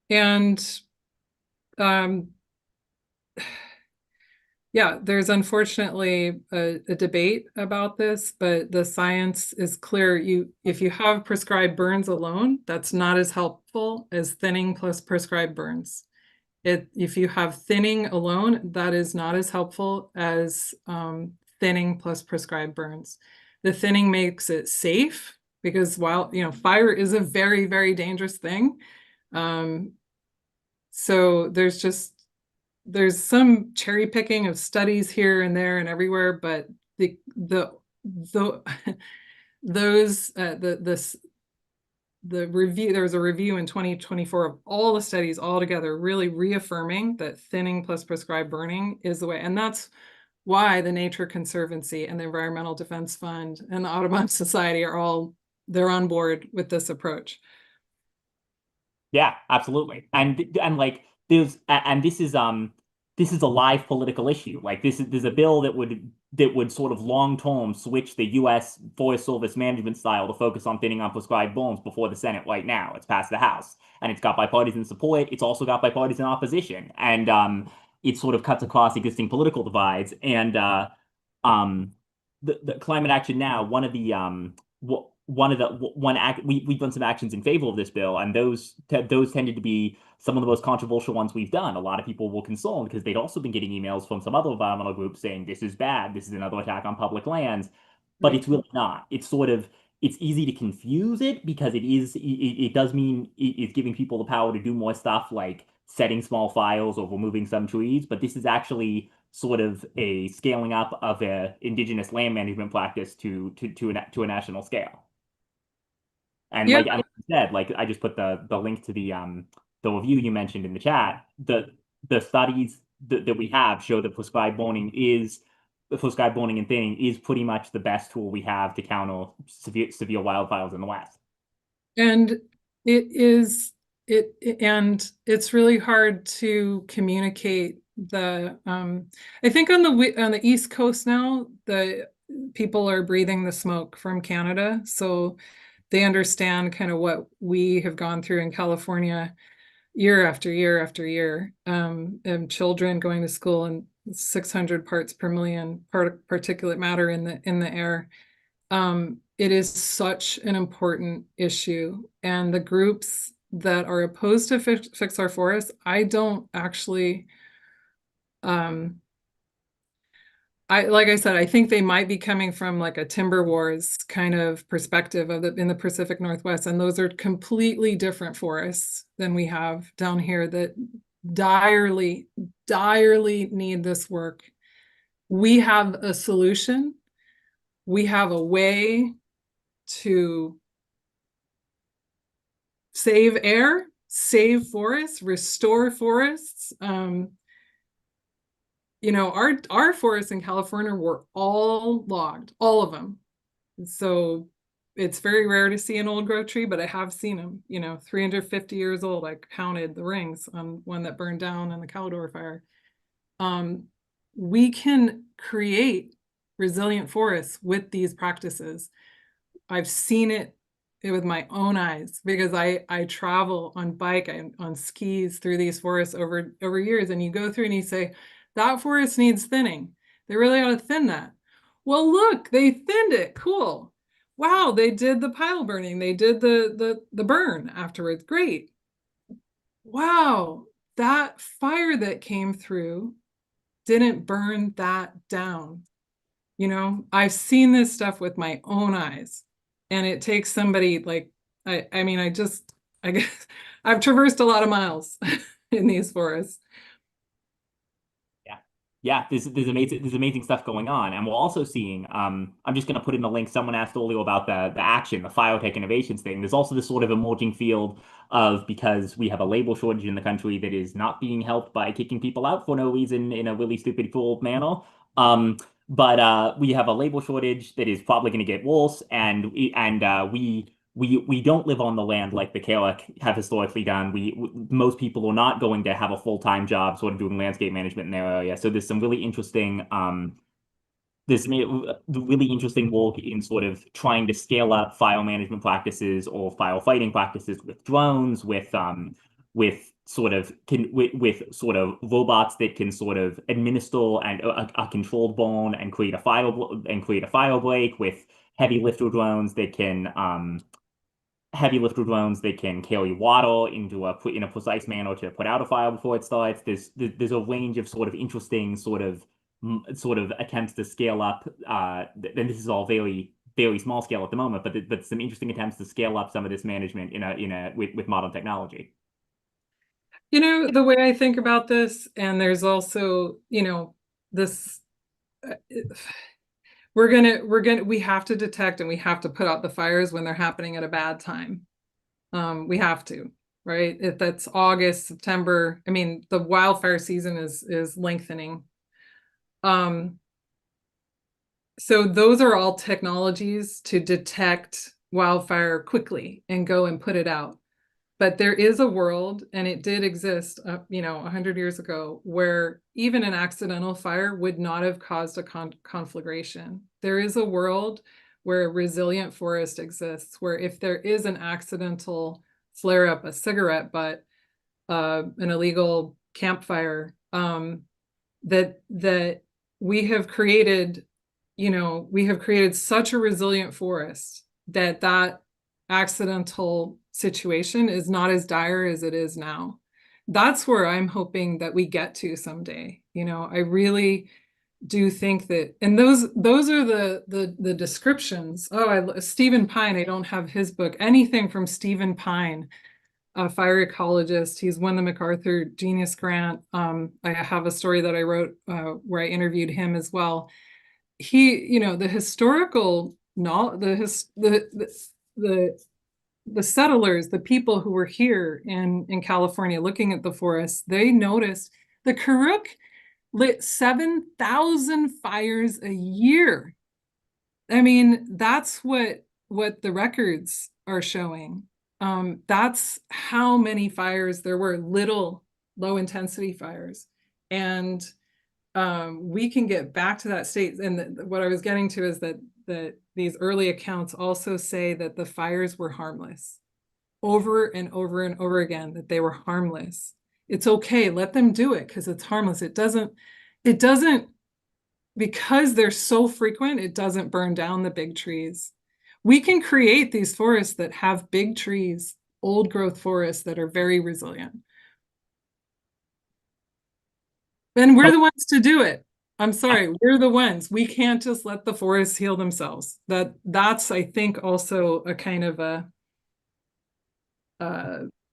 And yeah, there's unfortunately a debate about this, but the science is clear. If you have prescribed burns alone, that's not as helpful as thinning plus prescribed burns. If you have thinning alone, that is not as helpful as thinning plus prescribed burns. The thinning makes it safe because while fire is a very, very dangerous thing. So there's some cherry picking of studies here and there and everywhere, but the review, there was a review in 2024 of all the studies all together, really reaffirming that thinning plus prescribed burning is the way. And that's why the Nature Conservancy and the Environmental Defense Fund and the Audubon Society they're on board with this approach. Yeah, absolutely. And like this is this is a live political issue. Like there's a bill that would sort of long term switch the U.S. Forest Service management style to focus on thinning on prescribed bones before the Senate right now. It's passed the House, and it's got bipartisan support. It's also got bipartisan opposition, and it sort of cuts across existing political divides. And um, the climate action now, one of the one act we've done some actions in favor of this bill, and those tended to be some of the most controversial ones we've done. A lot of people were concerned because they'd also been getting emails from some other environmental groups saying this is bad, this is another attack on public lands, but it's really not. It's easy to confuse it because it does mean it's giving people the power to do more stuff like setting small fires or removing some trees, but this is actually sort of a scaling up of a indigenous land management practice to a national scale. And Yeah. like I said, like I just put the link to the review you mentioned in the chat. The studies that we have show that prescribed burning and thinning is pretty much the best tool we have to counter severe wildfires in the West. And it's really hard to communicate the I think on the East Coast now, the people are breathing the smoke from Canada, so they understand kind of what we have gone through in California year after year after year, and children going to school and 600 parts per million particulate matter in the air. It is such an important issue, and the groups that are opposed to fix our forests, I don't actually, like I said, I think they might be coming from like a timber wars kind of perspective in the Pacific Northwest, and those are completely different forests than we have down here that direly need this work. We have a solution. We have a way to save air, save forests, restore forests. Our forests in California were all logged, all of them. So it's very rare to see an old growth tree, but I have seen them, 350 years old. I counted the rings on one that burned down in the Caldor fire. We can create resilient forests with these practices. I've seen it with my own eyes because I travel on bike and on skis through these forests over years, and you go through and you say, that forest needs thinning. They really ought to thin that. Well, look, they thinned it. Cool. Wow, they did the pile burning. They did the burn afterwards. Great. Wow, that fire that came through didn't burn that down. I've seen this stuff with my own eyes, and it takes somebody like, I guess I've traversed a lot of miles in these forests. Yeah, there's amazing stuff going on, and we're also seeing. I'm just going to put in the link. Someone asked earlier about the action, the biotech innovations thing. There's also this sort of emerging field of, because we have a labor shortage in the country that is not being helped by kicking people out for no reason in a really stupid, cruel manner. But we have a labor shortage that is probably going to get worse, and we don't live on the land like the Kerak have historically done. Most people are not going to have a full-time job sort of doing landscape management in their area. So there's some really interesting work in sort of trying to scale up fire management practices or firefighting practices with drones, with sort of robots that can sort of administer and a controlled burn and create a fire break, with heavy lifter drones that can carry water in a precise manner to put out a fire before it starts. There's a range of sort of interesting sort of attempts to scale up. And this is all very very small scale at the moment, but some interesting attempts to scale up some of this management with modern technology. The way I think about this, and there's also this. We have to detect and we have to put out the fires when they're happening at a bad time. We have to, right? If that's August, September, the wildfire season is lengthening. So those are all technologies to detect wildfire quickly and go and put it out. But there is a world, and it did exist, 100 years ago, where even an accidental fire would not have caused a conflagration. There is a world where a resilient forest exists, where if there is an accidental flare up, a cigarette butt, an illegal campfire, that we have created, such a resilient forest that accidental situation is not as dire as it is now. That's where I'm hoping that we get to someday. I really do think that, and those are the descriptions. Stephen Pine, I don't have his book. Anything from Stephen Pine, a fire ecologist. He's won the MacArthur Genius Grant. I have a story that I wrote where I interviewed him as well. He, the historical knowledge, the settlers, the people who were here in California looking at the forests, they noticed the Karuk lit 7,000 fires a year. I mean, that's what the records are showing. That's how many fires there were, little low intensity fires. And we can get back to that state. And what I was getting to is that these early accounts also say that the fires were harmless over and over and over again, that they were harmless. It's okay, let them do it because it's harmless. It doesn't, because they're so frequent, it doesn't burn down the big trees. We can create these forests that have big trees, old growth forests that are very resilient. And we're the ones to do it. I'm sorry, we're the ones. We can't just let the forests heal themselves. That's, I think, also a kind of a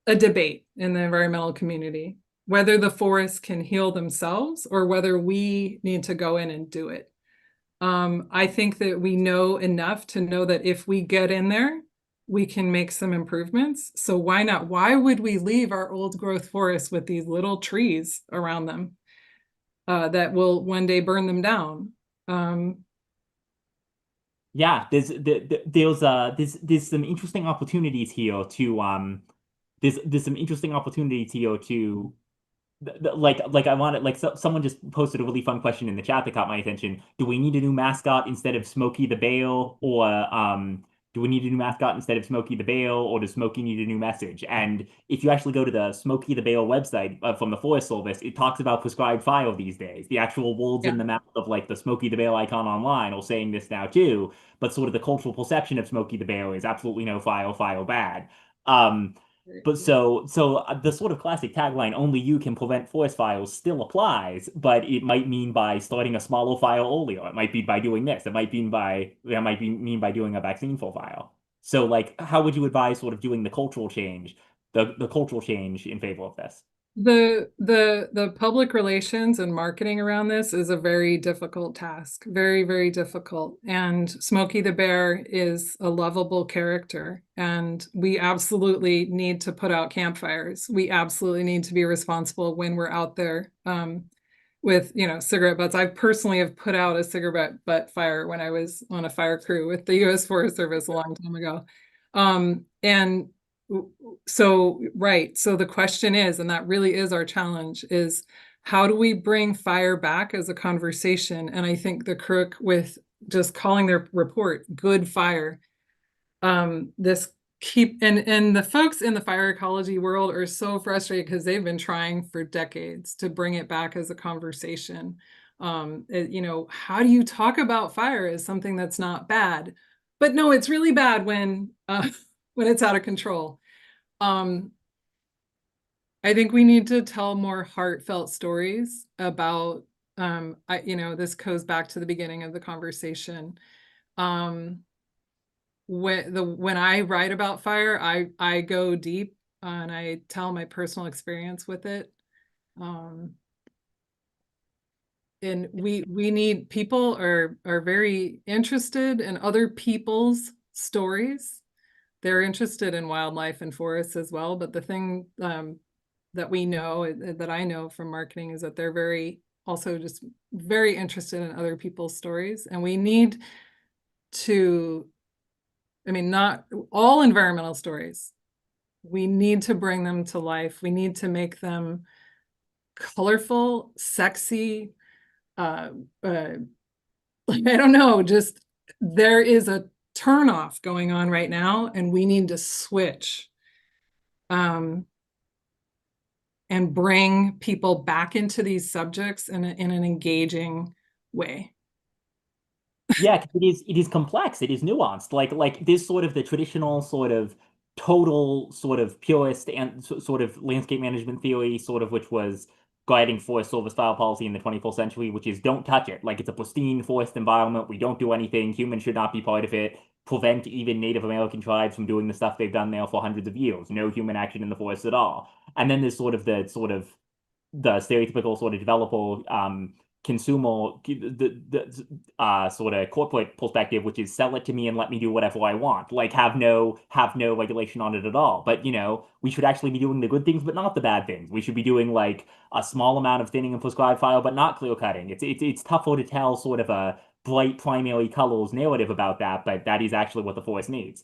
debate in the environmental community, whether the forests can heal themselves or whether we need to go in and do it. I think that we know enough to know that if we get in there, we can make some improvements. So why not? Why would we leave our old growth forests with these little trees around them that will one day burn them down? Yeah, there's some interesting opportunities here to there's some interesting opportunities here to like I wanted someone just posted a really fun question in the chat that caught my attention. Do we need a new mascot instead of Smokey the Bear, or do we need a new mascot instead of Smokey the Bear, or does Smokey need a new message? And if you actually go to the Smokey the Bear website from the Forest Service, it talks about prescribed fire these days. The actual words in the mouth of like the Smokey the Bear icon online are saying this now too, but sort of the cultural perception of Smokey the Bear is absolutely no fire, fire bad. But so the sort of classic tagline, only you can prevent forest fires, still applies, but it might mean by starting a smaller fire earlier. It might be by doing this. It might mean by doing a vaccine for fire. So like, how would you advise sort of doing the cultural change, the cultural change in favor of this? The public relations and marketing around this is a very difficult task, very, very difficult. And Smokey the Bear is a lovable character, and we absolutely need to put out campfires. We absolutely need to be responsible when we're out there with cigarette butts. I personally have put out a cigarette butt fire when I was on a fire crew with the U.S. Forest Service a long time ago, and so, right. So the question is, and that really is our challenge, is how do we bring fire back as a conversation? And I think the crook with just calling their report good fire, and the folks in the fire ecology world are so frustrated because they've been trying for decades to bring it back as a conversation. How do you talk about fire as something that's not bad? But no, it's really bad when it's out of control. I think we need to tell more heartfelt stories about, this goes back to the beginning of the conversation. When I write about fire, I go deep and I tell my personal experience with it. And we need, people are very interested in other people's stories. They're interested in wildlife and forests as well. But the thing that we know, that I know from marketing, is that they're also just very interested in other people's stories. And we need to, not all environmental stories We need to bring them to life. We need to make them colorful, sexy. I don't know, just there is a turnoff going on right now, and we need to switch and bring people back into these subjects in an engaging way. Yeah, 'cause it is complex. It is nuanced. Like this sort of the traditional sort of total sort of purist and sort of landscape management theory, sort of which was guiding forest silver style policy in the 24th century, which is don't touch it. Like it's a pristine forest environment. We don't do anything. Humans should not be part of it. Prevent even Native American tribes from doing the stuff they've done there for hundreds of years. No human action in the forest at all. And then there's the stereotypical sort of developer consumer the sort of corporate perspective, which is sell it to me and let me do whatever I want, like have no regulation on it at all. But we should actually be doing the good things but not the bad things. We should be doing like a small amount of thinning and prescribed fire but not clear cutting. It's tougher to tell sort of a bright primary colors narrative about that, but that is actually what the forest needs.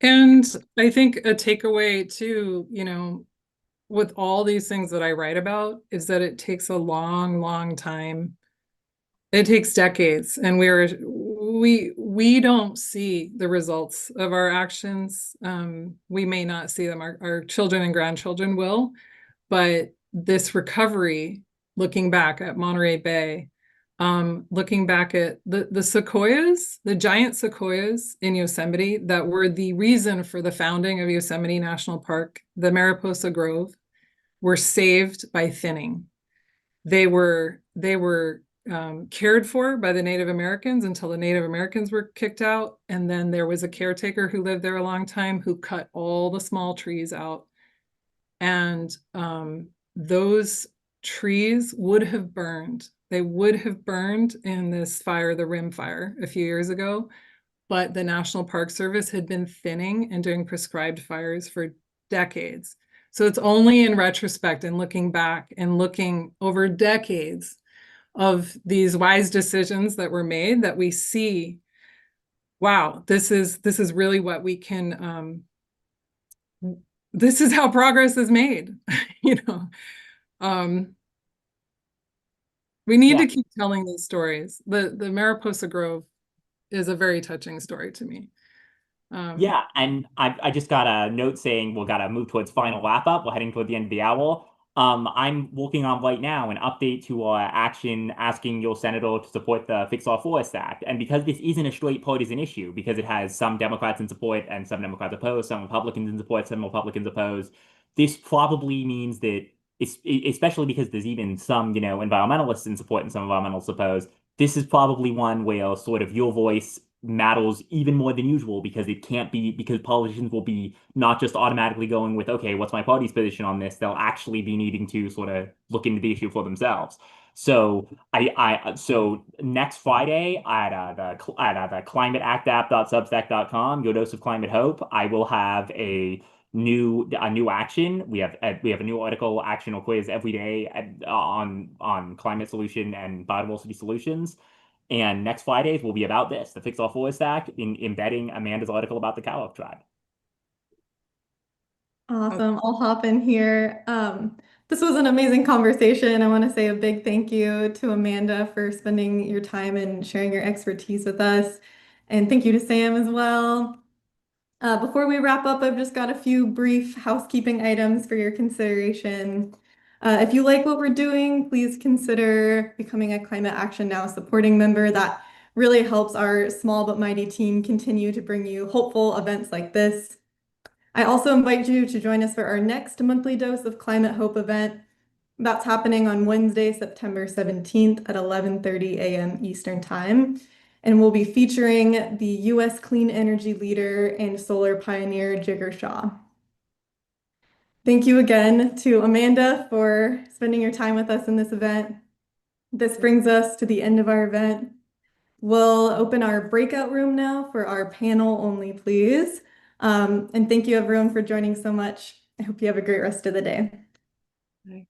And I think a takeaway too, with all these things that I write about is that it takes a long, long time. It takes decades, and we don't see the results of our actions. We may not see them. Our children and grandchildren will, but this recovery, looking back at Monterey Bay, looking back at the sequoias, the giant sequoias in Yosemite that were the reason for the founding of Yosemite National Park, the Mariposa Grove, were saved by thinning. They were cared for by the Native Americans until the Native Americans were kicked out. And then there was a caretaker who lived there a long time who cut all the small trees out. And those trees would have burned. They would have burned in this fire, the Rim Fire, a few years ago. But the National Park Service had been thinning and doing prescribed fires for decades. So it's only in retrospect and looking back and looking over decades of these wise decisions that were made that we see, wow, this is really what we can, this is how progress is made. We need to keep telling these stories. The Mariposa Grove is a very touching story to me. Yeah, and I just got a note saying we've got to move towards final wrap up. We're heading toward the end of the hour. I'm working on right now an update to our action asking your senator to support the Fix Our Forest Act. And because this isn't a straight partisan issue, because it has some Democrats in support and some Democrats opposed, some Republicans in support, some Republicans opposed, this probably means that especially because there's even some, environmentalists in support and some environmentalists opposed, this is probably one where sort of your voice matters even more than usual because it can't be because politicians will be not just automatically going with, okay, what's my party's position on this? They'll actually be needing to sort of look into the issue for themselves. So so next Friday at the climateactapp.substack.com, your dose of climate hope, I will have a new action. We have a new article, action or quiz every day on climate solution and biodiversity solutions. And next Fridays will be about this, the Fix All Forest Act, in embedding Amanda's article about the Cowlick tribe. Awesome. I'll hop in here. This was an amazing conversation. I want to say a big thank you to Amanda for spending your time and sharing your expertise with us. And thank you to Sam as well. Before we wrap up, I've just got a few brief housekeeping items for your consideration. If you like what we're doing, please consider becoming a Climate Action Now supporting member. That really helps our small but mighty team continue to bring you hopeful events like this. I also invite you to join us for our next monthly dose of Climate Hope event. That's happening on Wednesday, September 17th at 11:30 a.m. Eastern Time. And we'll be featuring the U.S. clean energy leader and solar pioneer, Jigar Shah. Thank you again to Amanda for spending your time with us in this event. This brings us to the end of our event. We'll open our breakout room now for our panel only, please. And thank you everyone for joining so much. I hope you have a great rest of the day. Bye.